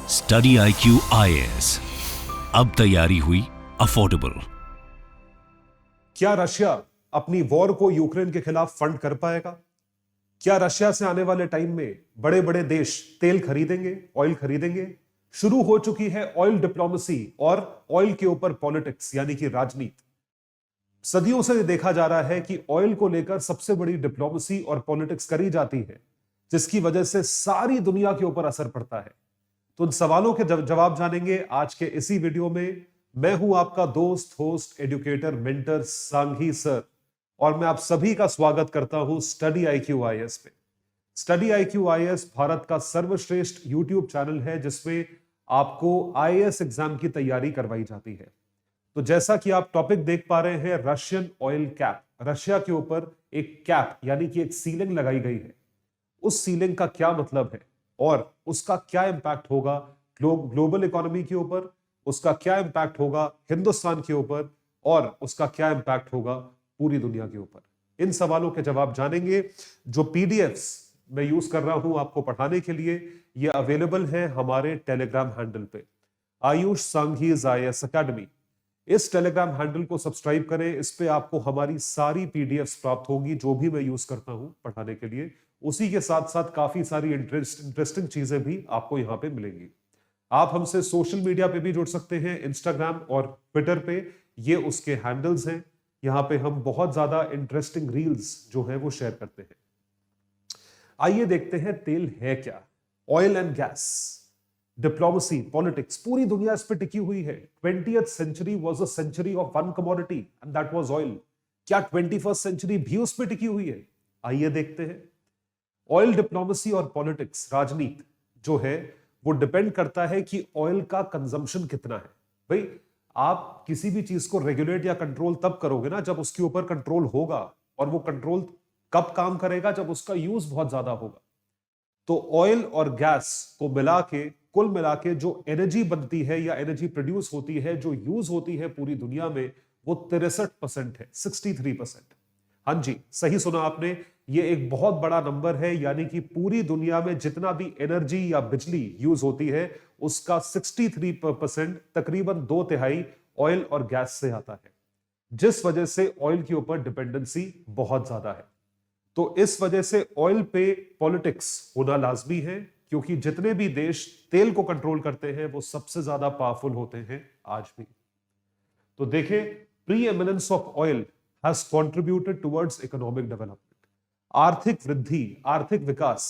Study IQ IAS, अब तैयारी हुई अफोर्डेबल। क्या रशिया अपनी वॉर को यूक्रेन के खिलाफ फंड कर पाएगा? क्या रशिया से आने वाले टाइम में बड़े बड़े देश तेल खरीदेंगे, ऑयल खरीदेंगे? शुरू हो चुकी है ऑयल डिप्लोमेसी और ऑयल के ऊपर पॉलिटिक्स यानी कि राजनीति। सदियों से देखा जा रहा है कि ऑयल को लेकर सबसे बड़ी डिप्लोमेसी और पॉलिटिक्स करी जाती है, जिसकी वजह से सारी दुनिया के ऊपर असर पड़ता है। तो उन सवालों के जवाब जानेंगे आज के इसी वीडियो में। मैं हूं आपका दोस्त, host, educator, mentor Sanghi sir, और मैं आप सभी का स्वागत करता हूं स्टडी IQ IAS पे। स्टडी IQ IAS भारत का सर्वश्रेष्ठ यूट्यूब चैनल है जिसमें आपको IAS एग्जाम की तैयारी करवाई जाती है। तो जैसा कि आप टॉपिक देख पा रहे हैं, रशियन ऑयल कैप, रशिया के ऊपर एक कैप यानी कि एक सीलिंग लगाई गई है। उस सीलिंग का क्या मतलब है और उसका क्या इंपैक्ट होगा ग्लोबल इकोनॉमी के ऊपर, उसका क्या इंपैक्ट होगा हिंदुस्तान के ऊपर, और उसका क्या इंपैक्ट होगा पूरी दुनिया के ऊपर, इन सवालों के जवाब जानेंगे। जो PDFs मैं यूज कर रहा हूं आपको पढ़ाने के लिए, ये अवेलेबल है हमारे टेलीग्राम हैंडल पे, आयुष सांघीज IAS अकेडमी। इस टेलीग्राम हैंडल को सब्सक्राइब करें, इस पे आपको हमारी सारी PDFs प्राप्त होगी जो भी मैं यूज करता हूं पढ़ाने के लिए। उसी के साथ साथ काफी सारी इंटरेस्टिंग चीजें भी आपको यहां पे मिलेंगी। आप हमसे सोशल मीडिया पे भी जुड़ सकते हैं, इंस्टाग्राम और ट्विटर पे, ये उसके हैंडल्स हैं। यहां पे हम बहुत ज्यादा इंटरेस्टिंग रील्स जो है वो शेयर करते हैं। आइए देखते हैं तेल है क्या। Oil and gas, diplomacy, politics, पूरी दुनिया इस पे टिकी हुई है। 20th century was a century of one commodity and that was oil. क्या 21st सेंचुरी भी उस पे टिकी हुई है? आइए देखते हैं। ऑयल डिप्लोमेसी और पॉलिटिक्स, राजनीति जो है वो डिपेंड करता है कि ऑयल का कंजम्पशन कितना है। भाई, आप किसी भी चीज को रेगुलेट या कंट्रोल तब करोगे ना जब उसके ऊपर कंट्रोल होगा, और वो कंट्रोल कब काम करेगा? जब उसका यूज बहुत ज्यादा होगा। तो ऑयल और गैस को मिला के, कुल मिला के जो एनर्जी बनती है या एनर्जी प्रोड्यूस होती है, जो यूज होती है पूरी दुनिया में, वो 63% है, 63%। हाँ जी, सही सुना आपने, ये एक बहुत बड़ा नंबर है। यानी कि पूरी दुनिया में जितना भी एनर्जी या बिजली यूज होती है उसका 63%, तकरीबन 2/3 ऑयल और गैस से आता है, जिस वजह से ऑयल के ऊपर डिपेंडेंसी बहुत ज्यादा है। तो इस वजह से ऑयल पे पॉलिटिक्स होना लाजमी है, क्योंकि जितने भी देश तेल को कंट्रोल करते हैं वो सबसे ज्यादा पावरफुल होते हैं आज भी। तो देखें, pre eminence of oil has contributed towards economic development. आर्थिक वृद्धि, आर्थिक विकास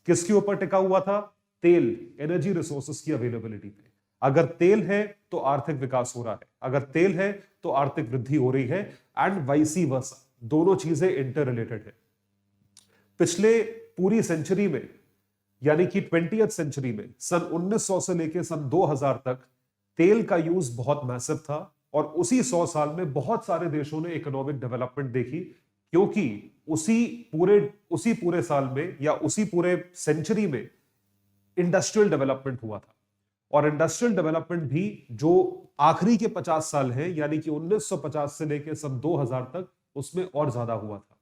किसके ऊपर टिका हुआ था? तेल, एनर्जी रिसोर्सेस की अवेलेबिलिटी पे। अगर तेल है तो आर्थिक विकास हो रहा है, अगर तेल है तो आर्थिक वृद्धि हो रही है, एंड वाइसी वर्सा, दोनों चीजें इंटर रिलेटेड है। पिछले पूरी सेंचुरी में, यानी कि 20th सेंचुरी में, सन 1900 से लेकर सन 2000 तक तेल का यूज बहुत मैसिव था, और उसी 100 साल में बहुत सारे देशों ने इकोनॉमिक डेवलपमेंट देखी, क्योंकि उसी पूरे साल में या उसी पूरे सेंचुरी में इंडस्ट्रियल डेवलपमेंट हुआ था। और इंडस्ट्रियल डेवलपमेंट भी जो आखिरी के 50 साल है, यानी कि 1950 से लेकर सन 2000 तक, उसमें और ज्यादा हुआ था।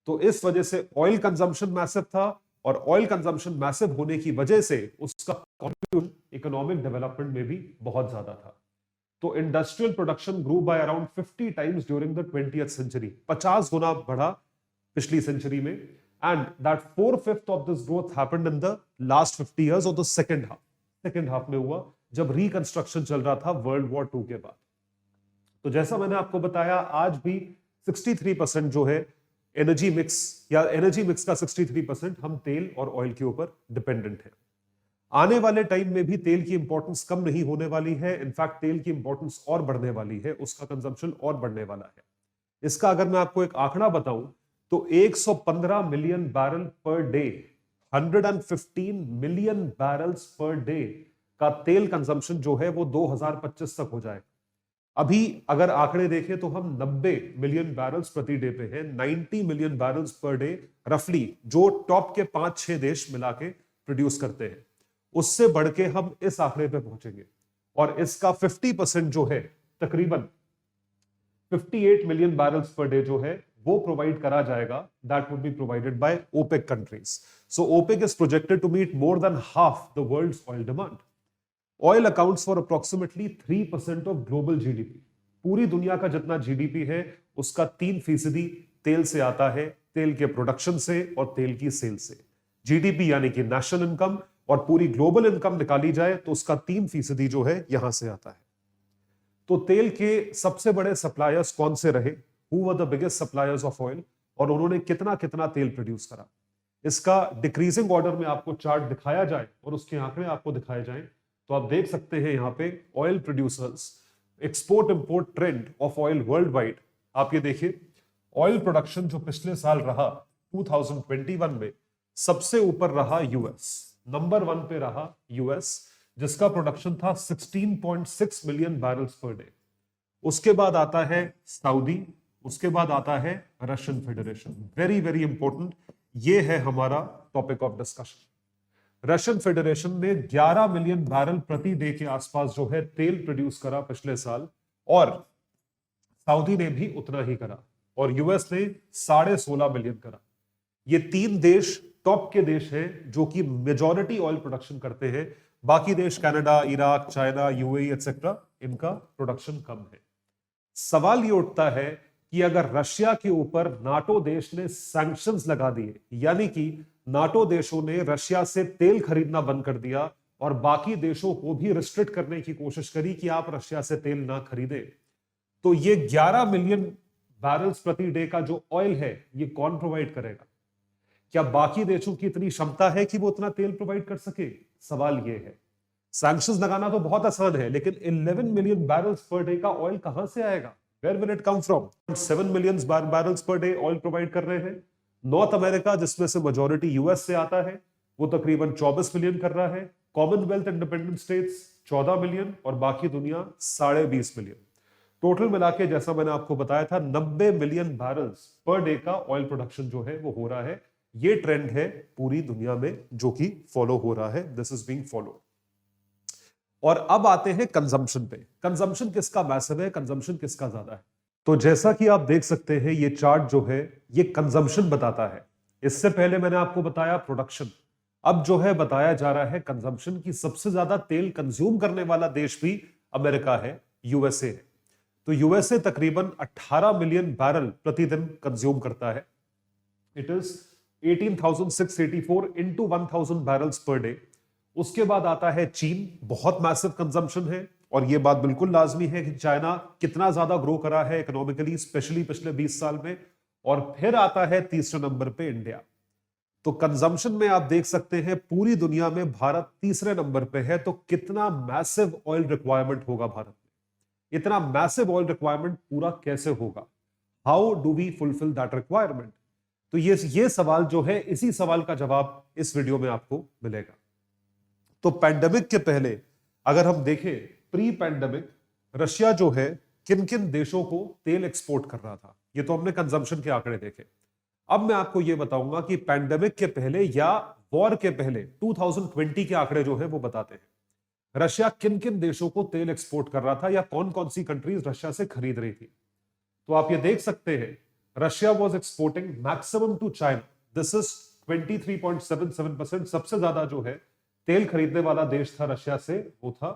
तो इस वजह से ऑयल कंजम्पशन मैसिव था, और ऑयल कंजम्पशन मैसिव होने की वजह से उसका कंट्रीब्यूशन इकोनॉमिक डेवलपमेंट में भी बहुत ज्यादा था। तो industrial production grew by around 50 times during the 20th century, 50 गुना बढ़ा पिछली सेंचुरी में, and that 4/5 of this growth happened in the last 50 years of the second half में हुआ, जब रिकंस्ट्रक्शन चल रहा था वर्ल्ड वॉर 2 के बाद। तो जैसा मैंने आपको बताया, आज भी 63% जो है एनर्जी मिक्स का 63% हम तेल और ऑयल के ऊपर डिपेंडेंट है। आने वाले टाइम में भी तेल की इंपॉर्टेंस कम नहीं होने वाली है, इनफैक्ट तेल की इंपॉर्टेंस और बढ़ने वाली है, उसका कंजम्पशन और बढ़ने वाला है। इसका अगर मैं आपको एक आंकड़ा बताऊं तो 115 million barrel per day, 115 million barrels per day का तेल कंजम्पशन जो है वो 2025 तक हो जाएगा। अभी अगर आंकड़े देखें तो हम 90 मिलियन बैरल्स प्रति डे पे हैं, 90 मिलियन बैरल्स पर डे रफली, जो टॉप के 5-6 देश मिला के प्रोड्यूस करते हैं। उससे बढ़ के हम इस आंकड़े पे पहुंचेंगे, और इसका 50% जो है, तकरीबन 58 मिलियन बैरल्स पर डे जो है, वो प्रोवाइड करा जाएगा, that would be provided by OPEC countries. So OPEC is projected to meet more than half the world's oil demand. Oil accounts for approximately 3% of global GDP. पूरी दुनिया का जितना GDP है उसका 3% तेल से आता है, तेल के प्रोडक्शन से और तेल की सेल से। जीडीपी यानी कि नेशनल इनकम, और पूरी ग्लोबल इनकम निकाली जाए तो उसका 3% जो है यहां से आता है। तो तेल के सबसे बड़े सप्लायर्स कौन से रहे? Who were the biggest suppliers of oil, और उन्होंने कितना कितना तेल प्रोड्यूस करा? इसका डिक्रीजिंग ऑर्डर में आपको चार्ट दिखाया जाए और उसके आंकड़े आपको दिखाए जाए तो आप देख सकते हैं यहां पे oil producers, export import trend of oil world wide. आप ये देखिए, ऑयल प्रोडक्शन जो पिछले साल रहा 2021 में, सबसे ऊपर रहा यूएस, नंबर 1 पे रहा यूएस, जिसका प्रोडक्शन था 16.6 मिलियन बैरल्स पर डे। उसके बाद आता है सऊदी, उसके बाद आता है Russian federation. Very very important, ये है हमारा topic of discussion. Russian federation ने 11 मिलियन बैरल प्रति डे के आसपास जो है तेल प्रोड्यूस करा पिछले साल, और सऊदी ने भी उतना ही करा, और यूएस ने 16.5 मिलियन करा। ये 3 देश टॉप के देश हैं जो कि मेजॉरिटी ऑयल प्रोडक्शन करते हैं। बाकी देश Canada, Iraq, China, UAE etcetera, इनका प्रोडक्शन कम है। सवाल ये उठता है कि अगर रशिया के ऊपर नाटो देश ने सैंक्शंस लगा दिए, यानी कि नाटो देशों ने रशिया से तेल खरीदना बंद कर दिया और बाकी देशों को भी रिस्ट्रिक्ट करने की कोशिश करी कि आप रशिया से तेल ना खरीदें, तो ये 11 मिलियन बैरल्स प्रति डे का जो ऑयल है ये कौन प्रोवाइड करेगा? क्या बाकी देशों की इतनी क्षमता है कि वो उतना तेल प्रोवाइड कर सके? सवाल ये है। सैंक्शंस लगाना तो बहुत आसान है, लेकिन 11 मिलियन बैरल्स पर डे का ऑयल कहां से आएगा? Where will it come from? 7 million barrels per day oil provide कर रहे हैं। नॉर्थ अमेरिका, जिसमें से मेजॉरिटी यूएस से आता है, वो तकरीबन 24 मिलियन कर रहा है। कॉमनवेल्थ इंडिपेंडेंट स्टेट्स 14 मिलियन, और बाकी दुनिया 20.5 मिलियन। टोटल मिला के, जैसा मैंने आपको बताया था, 90 मिलियन बैरल्स पर डे का ऑयल प्रोडक्शन जो है वो हो रहा है। ये ट्रेंड है पूरी दुनिया में जो कि फॉलो हो रहा है। This is being followed. और अब आते हैं कंजम्पशन पे। कंजम्पशन किसका मैसिव है, कंजम्पशन किसका ज्यादा है? तो जैसा कि आप देख सकते हैं, ये चार्ट जो है ये कंजम्पशन बताता है। इससे पहले मैंने आपको बताया प्रोडक्शन, अब जो है बताया जा रहा है कंजम्पशन की। सबसे ज्यादा तेल कंज्यूम करने वाला देश भी अमेरिका है, यूएसए है। तो यूएसए तकरीबन 18 मिलियन बैरल प्रतिदिन कंज्यूम करता है। It is 18,684 into 1,000 barrels per day. उसके बाद आता है चीन, बहुत मैसिव कंजम्पशन है, और यह बात बिल्कुल लाजमी है कि चाइना कितना ज्यादा ग्रो करा है इकोनॉमिकली, स्पेशली पिछले 20 साल में। और फिर आता है तीसरे नंबर पे इंडिया। तो कंजम्पशन में आप देख सकते हैं पूरी दुनिया में भारत तीसरे नंबर पे है। तो कितना मैसिव ऑयल रिक्वायरमेंट होगा भारत में? इतना मैसिव ऑयल रिक्वायरमेंट पूरा कैसे होगा? How do we fulfil that requirement? तो ये सवाल जो है, इसी सवाल का जवाब इस वीडियो में आपको मिलेगा। तो पैंडेमिक के पहले अगर हम देखें, प्री पैंडेमिक रशिया जो है किन किन देशों को तेल एक्सपोर्ट कर रहा था, ये तो हमने कंजम्पशन के आंकड़े देखे। अब मैं आपको ये बताऊंगा कि पैंडेमिक के पहले या वॉर के पहले 2020 के आंकड़े जो है वो बताते हैं रशिया किन किन देशों को तेल एक्सपोर्ट कर रहा था, या कौन कौन सी कंट्रीज रशिया से खरीद रही थी। तो आप ये देख सकते हैं, Russia was exporting maximum to China, this is 23.77%। सबसे ज्यादा जो है तेल खरीदने वाला देश था रशिया से, वो था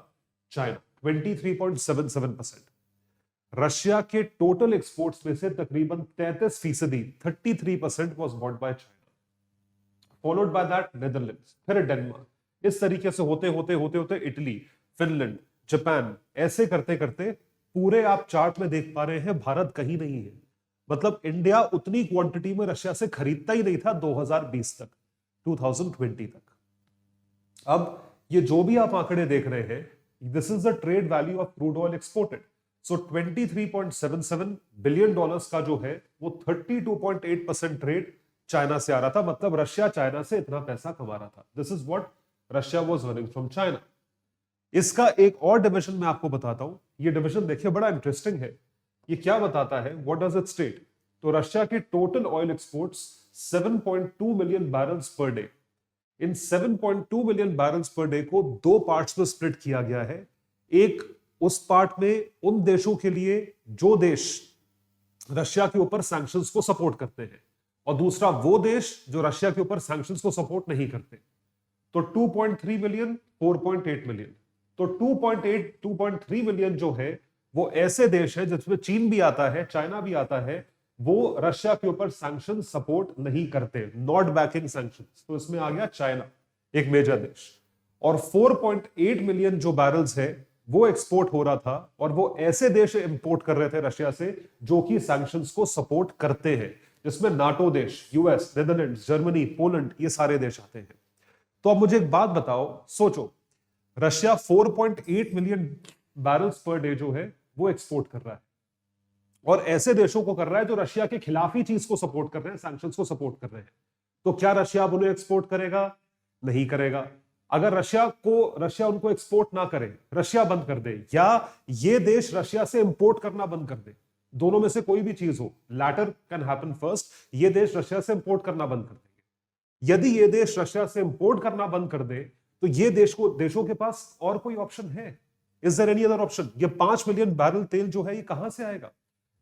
चाइना, 23.77%। रशिया के टोटल एक्सपोर्ट्स में से तकरीबन 33%, 33% was bought by China, followed by that Netherlands, फिर डेनमार्क। इस तरीके से होते होते होते होते इटली, फिनलैंड, जापान, ऐसे करते करते पूरे आप चार्ट में देख पा रहे हैं भारत कहीं नहीं है। मतलब इंडिया उतनी क्वांटिटी में रशिया से खरीदता ही नहीं था 2020 तक, 2020 तक। अब ये जो भी आप आंकड़े देख रहे हैं, this is the trade value of crude oil exported. So 23.77 billion dollars का जो है वो 32.8% ट्रेड चाइना से आ रहा था। मतलब रशिया चाइना से इतना पैसा कमा रहा था। This is what Russia was earning from China. इसका एक और डिविजन मैं आपको बताता हूं। ये डिविजन देखिए बड़ा इंटरेस्टिंग है। ये क्या बताता है, व्हाट डज इट स्टेट? तो रशिया के total oil exports 7.2 million barrels per day. इन 7.2 मिलियन बैरल्स पर डे को दो पार्ट्स में स्प्लिट किया गया है। एक उस पार्ट में उन देशों के लिए जो देश रशिया के ऊपर सैंक्शंस को सपोर्ट करते हैं, और दूसरा वो देश जो रशिया के ऊपर सैंक्शंस को सपोर्ट नहीं करते। तो 2.3 मिलियन, 4.8 मिलियन, तो 2.8 2.3 मिलियन जो है वो ऐसे देश है जिसमें चीन भी आता है, चाइना भी आता है, वो रशिया के ऊपर सैंक्शन सपोर्ट नहीं करते, नॉट बैकिंग सैंक्शन। तो इसमें आ गया चाइना, एक मेजर देश। और 4.8 मिलियन जो बैरल्स है वो एक्सपोर्ट हो रहा था, और वो ऐसे देश इंपोर्ट कर रहे थे रशिया से जो कि सैंक्शंस को सपोर्ट करते हैं, जिसमें नाटो देश, यूएस, नेदरलैंड्स, जर्मनी, पोलैंड, ये सारे देश आते हैं। तो अब मुझे एक बात बताओ, सोचो, Russia 4.8 million barrels per day जो है वो एक्सपोर्ट कर रहा है, और ऐसे देशों को कर रहा है जो रशिया के खिलाफ ही चीज को सपोर्ट कर रहे हैं, सैंक्शंस को सपोर्ट कर रहे हैं। तो क्या रशिया अब उन्हें एक्सपोर्ट करेगा? नहीं करेगा। अगर रशिया उनको एक्सपोर्ट ना करे, रशिया बंद कर दे, या ये देश रशिया से इंपोर्ट करना बंद कर दे, दोनों में से कोई भी चीज हो, लैटर कैन हैपन फर्स्ट, ये देश रशिया से इंपोर्ट करना बंद कर देंगे। यदि ये देश रशिया से इंपोर्ट करना बंद कर दे तो ये देशों के पास और कोई ऑप्शन है? Is there any other option? ये 5 मिलियन बैरल तेल जो है ये कहां से आएगा?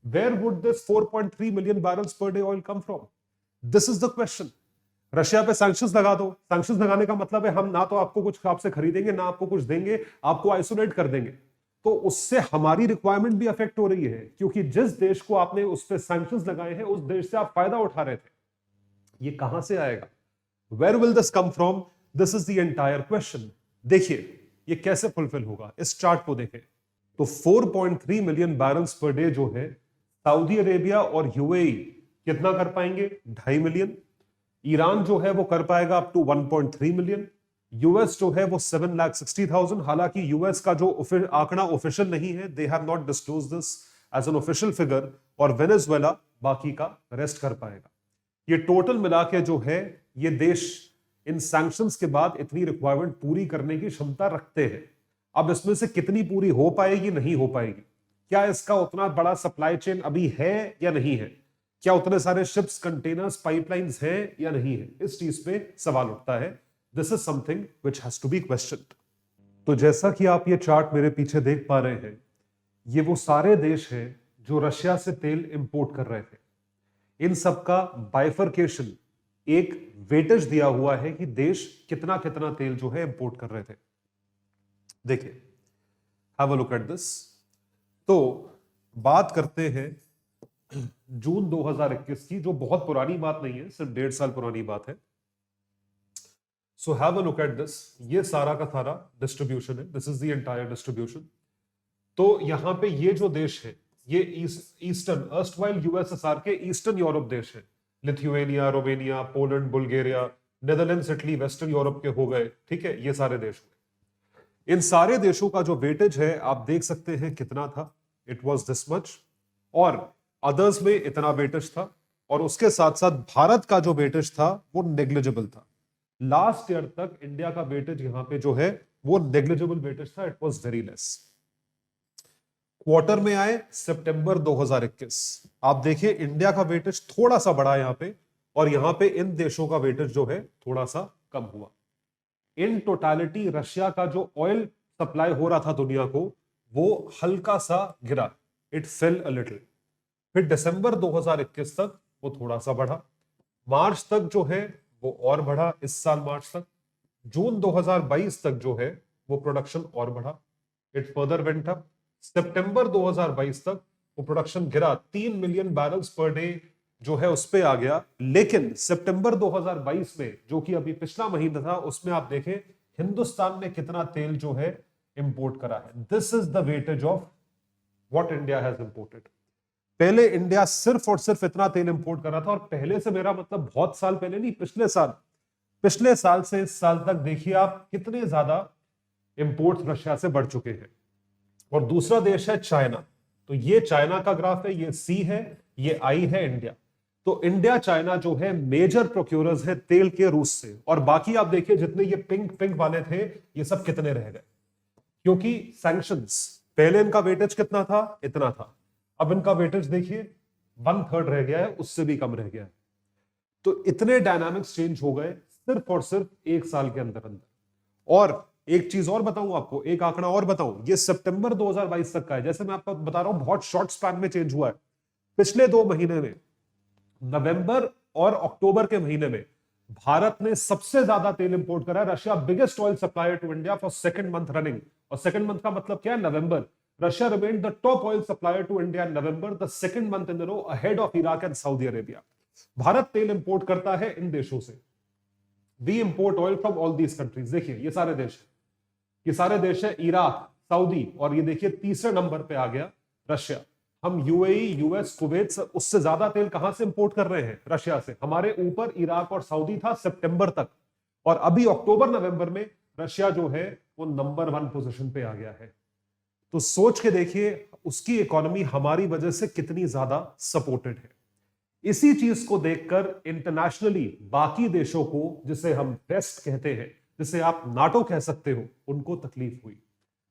Where would this 4.3 million barrels per day oil come from? This is the question. Russia पे सैंक्शंस लगा दो। सैंक्शंस लगाने का मतलब है हम ना तो आपको कुछ आपसे खरीदेंगे, ना आपको कुछ देंगे, आपको आइसोलेट कर देंगे। तो उससे हमारी रिक्वायरमेंट भी अफेक्ट हो रही है, क्योंकि जिस देश को आपने उस पे सैंक्शंस लगाए हैं उस देश से आप फायदा उठा रहे थे। ये कहां से आएगा? Where will this come from? This is the entire question. देखिए ये कैसे फुलफिल होगा, इस चार्ट को देखें तो 4.3 मिलियन बैरल्स पर डे जो है सऊदी अरेबिया और यूएई कितना कर पाएंगे? 2.5 मिलियन। ईरान जो है वो कर पाएगा अप टू 1.3 मिलियन। यूएस जो है वो 7,60,000। हालांकि यूएस का जो आंकड़ा ऑफिशियल नहीं है, they have not disclose this as an official figure, और वेनेजुएला बाकी का रेस्ट कर पाएगा। ये टोटल मिला के जो है ये देश इन सैंक्शंस के बाद इतनी रिक्वायरमेंट पूरी करने की क्षमता रखते हैं। अब इसमें से कितनी पूरी हो पाएगी, नहीं हो पाएगी, क्या इसका उतना बड़ा सप्लाई चेन अभी है या नहीं है, क्या उतने सारे शिप्स, कंटेनर्स, पाइपलाइंस हैं या नहीं है, इस चीज पे सवाल उठता है। This is something which has to be questioned. तो जैसा कि आप ये चार्ट मेरे पीछे देख पा रहे हैं, ये वो सारे देश हैं जो रशिया से तेल इंपोर्ट कर रहे थे। इन सबका बाइफरकेशन, एक वेटेज दिया हुआ है कि देश कितना कितना तेल जो है इंपोर्ट कर रहे थे। देखिए, have a look at this. तो बात करते हैं जून 2021 की, जो बहुत पुरानी बात नहीं है, सिर्फ 1.5 साल पुरानी बात है। So have a look at this. ये सारा का सारा डिस्ट्रीब्यूशन है, this is the entire distribution. तो यहां पे ये जो देश है ये ईस्टर्न, अर्स्टवाइल यूएसएसआर के ईस्टर्न यूरोप देश है। Lithuania, Romania, Poland, Bulgaria, Netherlands, Italy, western Europe के हो गए, ठीक है, ये सारे देश हुए। इन सारे देशों का जो वेटेज है आप देख सकते हैं कितना था, इट वाज दिस मच, और अदर्स में इतना वेटेज था, और उसके साथ साथ भारत का जो वेटेज था वो नेग्लिजिबल था। लास्ट ईयर तक इंडिया का वेटेज यहां पे जो है वो नेग्लिजिबल वेटेज था, it was very less. Quarter में आए सितंबर 2021, आप देखिए इंडिया का वेटेज थोड़ा सा बढ़ा यहां पे, और यहां पे इन देशों का वेटेज जो है थोड़ा सा कम हुआ। इन टोटालिटी रशिया का जो ऑयल सप्लाई हो रहा था दुनिया को वो हल्का सा गिरा, इट फेल अ लिटिल। फिर दिसंबर 2021 तक वो थोड़ा सा बढ़ा, मार्च तक जो है वो और बढ़ा, इस साल मार्च तक। जून 2022 तक जो है वो प्रोडक्शन और बढ़ा, इट फर्दर वेंट अप। सितंबर 2022 तक वो प्रोडक्शन गिरा, 3 मिलियन बैरल्स पर डे जो है उस पे आ गया। लेकिन सितंबर 2022 में, जो कि अभी पिछला महीना था, उसमें आप देखें हिंदुस्तान ने कितना तेल जो है इंपोर्ट करा है। This is the weightage of what India has imported. पहले इंडिया सिर्फ और सिर्फ इतना तेल इंपोर्ट कर रहा था, और पहले से मेरा मतलब बहुत साल पहले नहीं, पिछले साल से इस साल तक देखिए आप कितने ज्यादा इंपोर्ट्स रशिया से बढ़ चुके हैं। और दूसरा देश है चाइना। तो ये चाइना का ग्राफ है, ये सी है, ये आई है इंडिया। तो इंडिया चाइना जो है मेजर प्रोक्यूरर्स है तेल के रूस से, और बाकी आप देखिए जितने ये पिंक पिंक वाले थे ये सब कितने रह गए, क्योंकि सैंक्शंस। पहले इनका वेटेज कितना था? इतना था। अब इनका वेटेज देखिए 1/3 रह गया है, उससे भी कम रह गया है। तो इतने डायनामिक्स चेंज हो गए सिर्फ और सिर्फ 1 साल के अंदर अंदर। और एक चीज और बताऊं आपको, एक आंकड़ा और बताऊं, ये सितंबर 2022 तक का है। जैसे मैं आपको बता रहा हूं बहुत शॉर्ट स्पैन में चेंज हुआ है। पिछले 2 महीने में, नवंबर और अक्टूबर के महीने में भारत ने सबसे ज्यादा तेल इंपोर्ट करा है। Russia biggest oil supplier to India for second month running. और सेकंड मंथ का मतलब क्या है? नवंबर। Russia remained the top oil supplier to India in November, the second month in row ahead of Iraq and Saudi Arabia. भारत तेल import करता है इन देशों से। We import oil from all these countries. देखिए ये सारे देश है, ये सारे देश है, इराक, सऊदी, और ये देखिए तीसरे नंबर पे आ गया रशिया। हम यूएई, यूएस, कुवैत, उससे ज्यादा तेल कहां से इंपोर्ट कर रहे हैं? रशिया से। हमारे ऊपर इराक और सऊदी था सितंबर तक, और अभी अक्टूबर नवंबर में रशिया जो है वो नंबर 1 पोजीशन पे आ गया है। तो सोच के देखिए उसकी इकोनॉमी हमारी वजह से कितनी ज्यादा सपोर्टेड है। इसी चीज को देखकर इंटरनेशनली बाकी देशों को, जिसे हम वेस्ट कहते हैं, जिसे आप नाटो कह सकते हो, उनको तकलीफ हुई।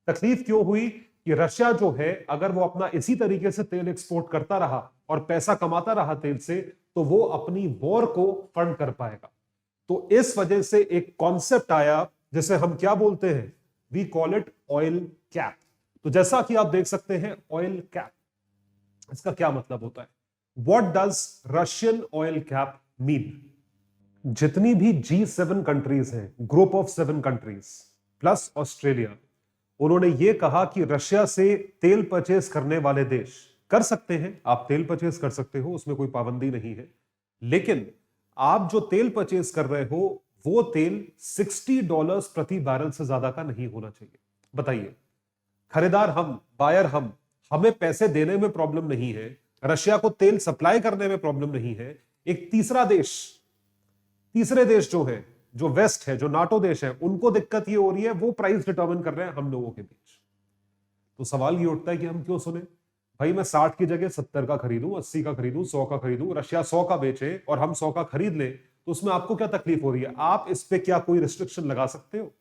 तकलीफ क्यों हुई? कि रशिया जो है अगर वो अपना इसी तरीके से तेल एक्सपोर्ट करता रहा और पैसा कमाता रहा तेल से, तो वो अपनी वॉर को फंड कर पाएगा। तो इस वजह से एक कॉन्सेप्ट आया जिसे हम क्या बोलते हैं? We call it oil cap. तो जैसा कि आप देख सकते हैं ऑयल कैप, इसका क्या मतलब होता है? What does Russian oil cap mean? जितनी भी G7 कंट्रीज हैं, group of 7 countries plus Australia, उन्होंने ये कहा कि रशिया से तेल परचेज करने वाले देश कर सकते हैं, आप तेल परचेज कर सकते हो, उसमें कोई पाबंदी नहीं है, लेकिन आप जो तेल परचेज कर रहे हो वो तेल $60 प्रति बैरल से ज्यादा का नहीं होना चाहिए। बताइए, खरीदार हम, बायर हम, हमें पैसे देने में प्रॉब्लम नहीं है, रशिया को तेल सप्लाई करने में प्रॉब्लम नहीं है। एक तीसरे देश जो है, जो वेस्ट है, जो नाटो देश है, उनको दिक्कत ये हो रही है, वो प्राइस डिटरमिन कर रहे हैं हम लोगों के बीच। तो सवाल ये उठता है कि हम क्यों सुने? भाई मैं 60 की जगह 70 का खरीदूं, 80 का खरीदूं, 100 का खरीदूं, रशिया 100 का बेचे और हम 100 का खरीद ले, तो उसमें आपको क्या तकलीफ हो रही है? आप इस पे क्या कोई रिस्ट्रिक्शन लगा सकते हो?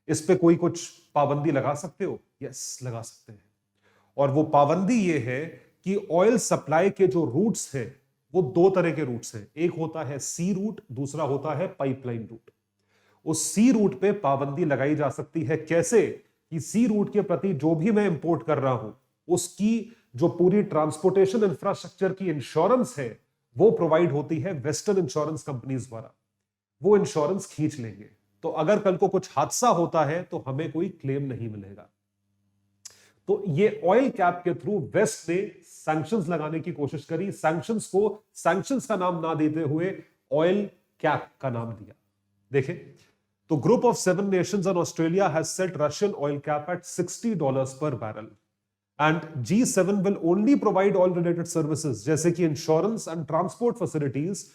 इस पे कोई कुछ पाबंदी लगा सकते हो? यस, लगा सकते हैं। और वो पाबंदी ये है कि ऑयल सप्लाई के जो रूट्स हैं वो 2 तरह के रूट्स हैं। एक होता है सी रूट, दूसरा होता है पाइपलाइन रूट। उस सी रूट पे पाबंदी लगाई जा सकती है। कैसे? कि सी रूट के प्रति जो भी मैं इंपोर्ट कर रहा हूं, उसकी जो पूरी ट्रांसपोर्टेशन इंफ्रास्ट्रक्चर की इंश्योरेंस है वो प्रोवाइड होती है वेस्टर्न इंश्योरेंस कंपनीज द्वारा। वो इंश्योरेंस खींच लेंगे, तो अगर कल को कुछ हादसा होता है तो हमें कोई क्लेम नहीं मिलेगा। तो ये ऑयल कैप के थ्रू वेस्ट ने सैंक्शंस लगाने की कोशिश करी। सैंक्शंस को सैंक्शंस का नाम ना देते हुए ऑयल कैप का नाम दिया। देखें, तो group of 7 nations and Australia has set Russian oil cap at $60 per barrel, and G7 will only provide oil related services जैसे कि insurance and transport facilities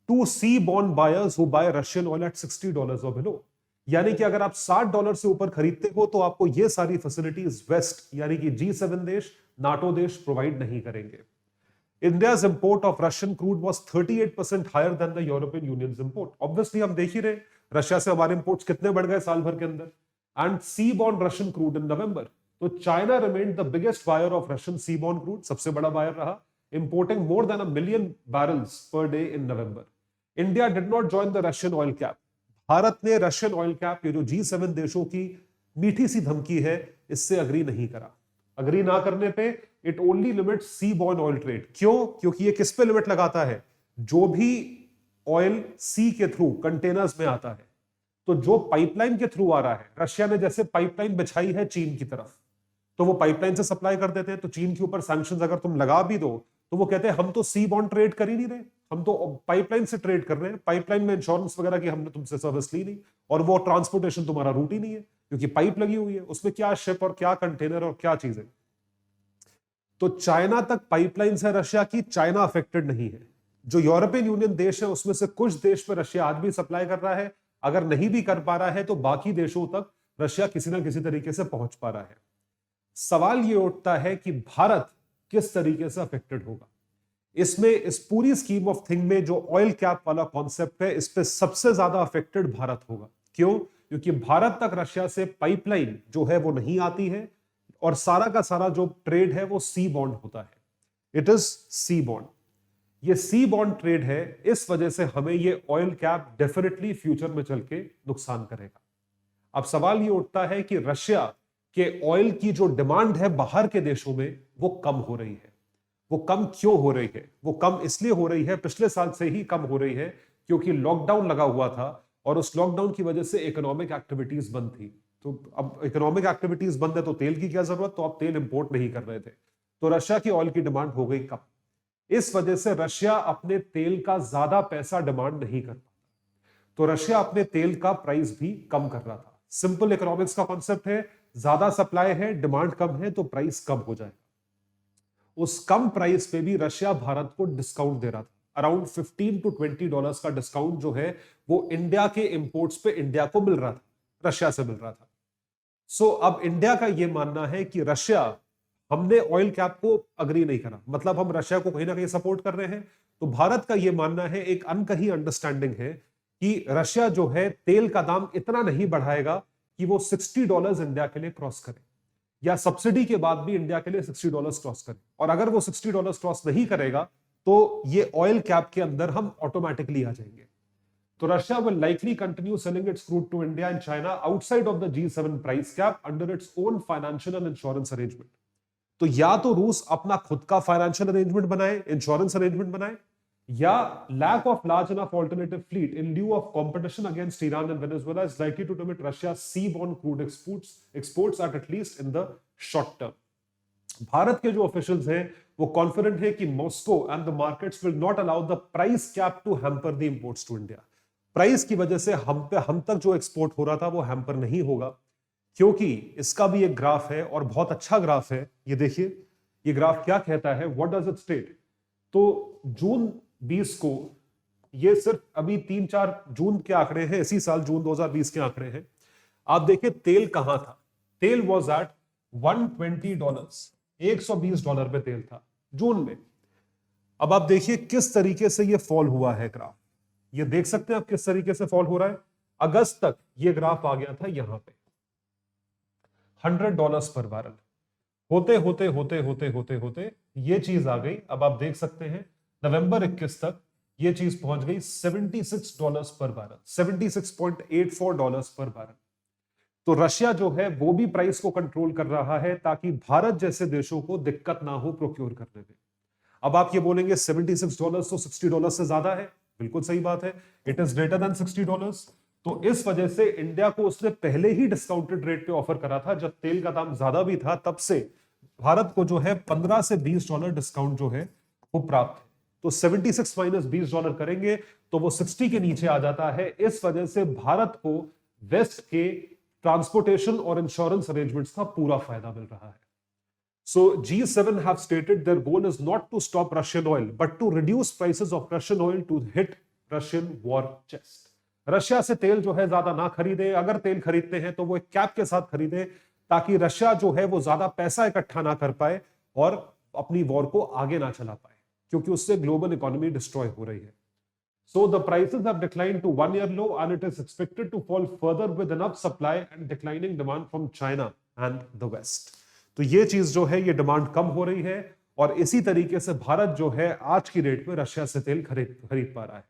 to seaborne buyers who buy Russian oil at $60 और below. यानी कि अगर आप $60 से ऊपर खरीदते हो तो आपको ये सारी फैसिलिटीज वेस्ट यानी कि G7 देश, नाटो देश प्रोवाइड नहीं करेंगे। India's import of Russian crude was 38% higher than the European Union's import. Obviously हम देख ही रहे रशिया से हमारे इंपोर्ट्स कितने बढ़ गए साल भर के अंदर। And seaborne Russian crude in November, तो China remained the biggest buyer of Russian seaborne crude, सबसे बड़ा बायर रहा, importing more than 1 million barrels per day in November. India did not join the Russian oil cap. Bharat ने Russian oil cap, ये जो G7 देशों की मीठी सी धमकी है, इससे अग्री नहीं करा। अग्री ना करने पे it only limit seaborne oil trade. क्यों? क्योंकि ये किस पे लिमिट लगाता है? जो भी ऑयल सी के थ्रू कंटेनर्स में आता है। तो जो पाइपलाइन के थ्रू आ रहा है, रशिया ने जैसे पाइपलाइन बिछाई है चीन की तरफ, तो वो पाइपलाइन से सप्लाई कर देते हैं। तो चीन के ऊपर सैंक्शंस अगर तुम लगा भी दो तो वो कहते हैं हम तो सी बॉन्ड ट्रेड कर ही नहीं रहे, हम तो पाइपलाइन से ट्रेड कर रहे हैं, पाइपलाइन में इंश्योरेंस वगैरह की हमने तुमसे सर्विस ली नहीं, और वो ट्रांसपोर्टेशन तुम्हारा रूट ही नहीं है क्योंकि पाइप लगी हुई है, उसमें क्या शिप और क्या कंटेनर और क्या चीजें। तो चाइना तक पाइपलाइन है रशिया की, चाइना अफेक्टेड नहीं है। जो यूरोपियन यूनियन देश है उसमें से कुछ देश पर रशिया आज भी सप्लाई कर रहा है, अगर नहीं भी कर पा रहा है तो बाकी देशों तक रशिया किसी ना किसी तरीके से पहुंच पा रहा है। सवाल यह उठता है कि भारत किस तरीके से अफेक्टेड होगा इसमें। इस पूरी स्कीम ऑफ थिंग में जो ऑयल कैप वाला कॉन्सेप्ट है, इस पे सबसे ज्यादा अफेक्टेड भारत होगा। क्यों? क्योंकि भारत तक रशिया से पाइपलाइन जो है वो नहीं आती है, और सारा का सारा जो ट्रेड है वो सी बॉन्ड होता है, इट इज सी बॉन्ड। ये सी बॉन्ड ट्रेड है, इस वजह से हमें ये ऑयल कैप डेफिनेटली फ्यूचर में चल के नुकसान करेगा। अब सवाल ये उठता है कि रशिया के ऑयल की जो डिमांड है बाहर के देशों में वो कम हो रही है। वो कम क्यों हो रही है? वो कम इसलिए हो रही है, पिछले साल से ही कम हो रही है, क्योंकि लॉकडाउन लगा हुआ था और उस लॉकडाउन की वजह से इकोनॉमिक एक्टिविटीज बंद थी। तो अब इकोनॉमिक एक्टिविटीज बंद है तो तेल की क्या जरूरत, तो आप तेल इंपोर्ट नहीं कर रहे थे, तो रशिया की ऑयल की डिमांड हो गई कम। इस वजह से रशिया अपने तेल का ज्यादा पैसा डिमांड नहीं कर पाता, तो रशिया अपने तेल का प्राइस भी कम कर रहा था। सिंपल इकोनॉमिक्स का कॉन्सेप्ट है, ज्यादा सप्लाई है, डिमांड कम है, तो प्राइस कम हो जाएगा। उस कम प्राइस पे भी रशिया भारत को डिस्काउंट दे रहा था, अराउंड $15 to $20 का डिस्काउंट जो है वो इंडिया के इंपोर्ट्स पे इंडिया को मिल रहा था, रशिया से मिल रहा था। सो अब इंडिया का यह मानना है कि रशिया, हमने ऑयल कैप को अग्री नहीं करा, मतलब हम रशिया को कहीं ना कहीं सपोर्ट कर रहे हैं। तो भारत का यह मानना है, एक अनकही अंडरस्टैंडिंग है कि रशिया जो है तेल का दाम इतना नहीं बढ़ाएगा कि वो $60 इंडिया के लिए क्रॉस करे, या सब्सिडी के बाद भी इंडिया के लिए $60 क्रॉस करे। और अगर वो $60 क्रॉस नहीं करेगा तो ये ऑयल कैप के अंदर हम ऑटोमेटिकली आ जाएंगे। तो Russia will likely continue selling its crude to India and China outside of the G7 price cap under its own financial and insurance arrangement। तो या तो रूस अपना खुद का फाइनेंशियल अरेंजमेंट बनाए, इंश्योरेंस अरेंजमेंट बनाए, या lack of large enough alternative fleet in lieu of competition against Iran and Venezuela is likely to limit Russia's seaborne crude exports at least in the short term। Bharat के जो officials हैं वो confident है कि Moscow and the markets will not allow the price cap to hamper the imports to India. Price की वजह से हम तक जो एक्सपोर्ट हो रहा था वो हैम्पर नहीं होगा, क्योंकि इसका भी एक ग्राफ है और बहुत अच्छा ग्राफ है। ये देखिए, ये ग्राफ क्या कहता है, व्हाट डज इट स्टेट। तो जून 20 को, ये सिर्फ अभी 3-4 जून के आंकड़े हैं, इसी साल जून 2020 के आंकड़े हैं। आप देखिए तेल कहां था, तेल वॉज एट $120, $120 पे तेल था जून में। अब आप देखिए किस तरीके से ये फॉल हुआ है ग्राफ, ये देख सकते हैं आप किस तरीके से फॉल हो रहा है। अगस्त तक ये ग्राफ आ गया था यहां पे $100 पर बैरल, होते होते होते होते होते होते ये चीज आ गई। अब आप देख सकते हैं नवंबर 21 तक ये चीज पहुंच गई $76 पर बैरल, $76.84 पर बैरल। तो रशिया जो है वो भी प्राइस को कंट्रोल कर रहा है ताकि भारत जैसे देशों को दिक्कत ना हो प्रोक्योर करने में। अब आप ये बोलेंगे $76 तो $60 से ज्यादा है, बिल्कुल सही बात है, इट इज ग्रेटर देन $60। तो इस वजह से इंडिया को उसने पहले ही डिस्काउंटेड रेट पे ऑफर करा था, जब तेल का दाम ज्यादा भी था, तब से भारत को जो है $15 से $20 डिस्काउंट जो है वो प्राप्त है। तो 76 माइनस $20 करेंगे तो वो 60 के नीचे आ जाता है। इस वजह से भारत को वेस्ट के ट्रांसपोर्टेशन और इंश्योरेंस अरेंजमेंट्स का पूरा फायदा मिल रहा है। So G7 have stated their goal is not to stop Russian oil, but to reduce prices of Russian oil to hit Russian war chest। Russia से तेल जो है ज्यादा ना खरीदे, अगर तेल खरीदते हैं तो वो एक कैप के साथ खरीदे, ताकि रशिया जो है वो ज्यादा पैसा इकट्ठा ना कर पाए और अपनी वॉर को आगे ना चला पाए, क्योंकि उससे ग्लोबल इकोनॉमी डिस्ट्रॉय हो रही है। So the prices have declined to 1-year low and it is expected to fall further with enough supply and declining demand from China and the West। तो ये चीज जो है ये डिमांड कम हो रही है और इसी तरीके से भारत जो है आज की डेट में रशिया से तेल खरीद पा रहा है।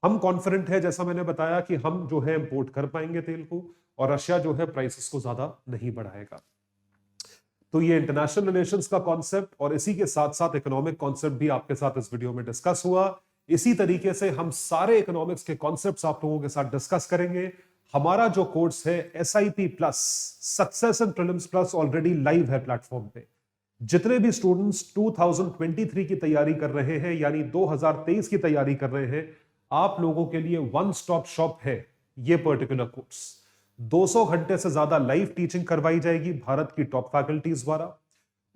हम कॉन्फिडेंट है, जैसा मैंने बताया, कि हम जो है इंपोर्ट कर पाएंगे तेल को, और रशिया जो है प्राइसेस को ज्यादा नहीं बढ़ाएगा। तो ये इंटरनेशनल रिलेशंस का कॉन्सेप्ट और इसी के साथ साथ इकोनॉमिक कॉन्सेप्ट भी आपके साथ इस वीडियो में डिस्कस हुआ। इसी तरीके से हम सारे इकोनॉमिक्स के कॉन्सेप्ट्स आप लोगों के साथ डिस्कस करेंगे। हमारा जो कोर्स है SIP plus success and prelims plus already live है प्लेटफॉर्म पे। जितने भी स्टूडेंट्स 2023 की तैयारी कर रहे हैं, यानी 2023 की तैयारी कर रहे हैं, आप लोगों के लिए वन स्टॉप शॉप है ये पर्टिकुलर कोर्स। 200 घंटे से ज्यादा लाइव टीचिंग करवाई जाएगी भारत की टॉप फैकल्टीज द्वारा।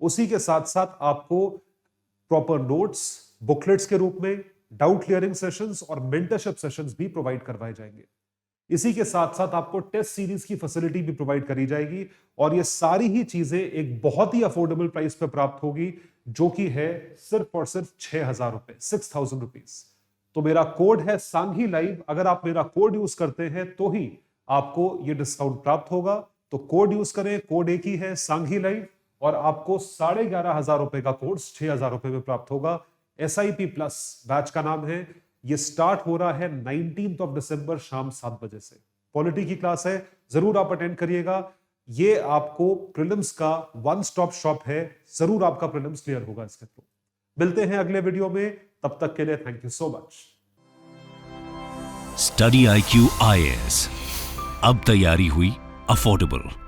उसी के साथ साथ आपको प्रॉपर नोट्स, बुकलेट्स के रूप में डाउट क्लियरिंग सेशंस और मेंटरशिप सेशंस भी प्रोवाइड करवाए जाएंगे। इसी के साथ साथ आपको टेस्ट सीरीज की फैसिलिटी भी प्रोवाइड करी जाएगी, और ये सारी ही चीजें एक बहुत ही अफोर्डेबल प्राइस पे प्राप्त होगी, जो कि है सिर्फ और सिर्फ 6,000 रुपए, 6,000 रुपीज। तो मेरा कोड है सांघी लाइव, अगर आप मेरा कोड यूज करते हैं तो ही आपको ये डिस्काउंट प्राप्त होगा। तो कोड यूज करें, कोड एक ही है सांघी लाइव, और आपको 11,500 रुपए का कोर्स 6,000 रुपए में प्राप्त होगा। SIP प्लस बैच का नाम है। ये स्टार्ट हो रहा है 19 दिसंबर शाम 7 बजे से। पॉलिटी की क्लास है, जरूर आप अटेंड करिएगा। ये आपको प्रीलिम्स का वन स्टॉप शॉप है, जरूर आपका प्रीलिम्स क्लियर होगा इसके थ्रू। मिलते हैं अगले वीडियो में, तब तक के लिए thank you so much. Study IQ IAS, अब तैयारी हुई अफोर्डेबल।